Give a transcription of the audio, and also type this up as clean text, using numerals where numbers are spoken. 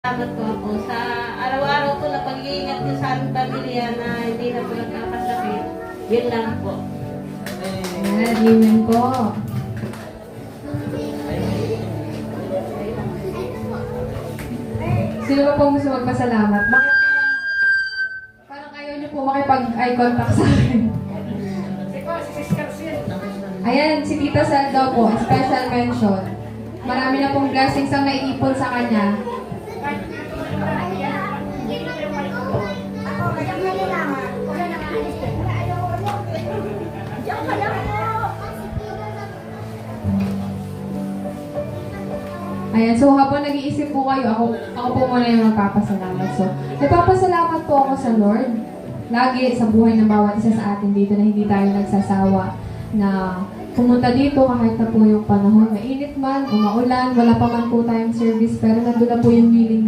Salamat po ako sa araw-araw po na pag-iingat niyo sa aming pamilya na hindi na po nagkakasakit. Yun lang po. Ayan, amen po. Sino ba pong gusto magpasalamat? Bakit parang ayaw niyo po makipag-eye contact sa akin? Ayan, si Tita Sal daw po, special mention. Marami na pong blessings ang naiipon sa kanya. Ayan, so habang nag-iisip po kayo, ako po muna yung magpapasalamat. So, nagpapasalamat po ako sa Lord. Lagi sa buhay ng bawat isa sa atin dito na hindi tayo nagsasawa na pumunta dito kahit na po yung panahon. Mainit man o maulan, wala pa man po tayong service, pero nandun na po yung willingness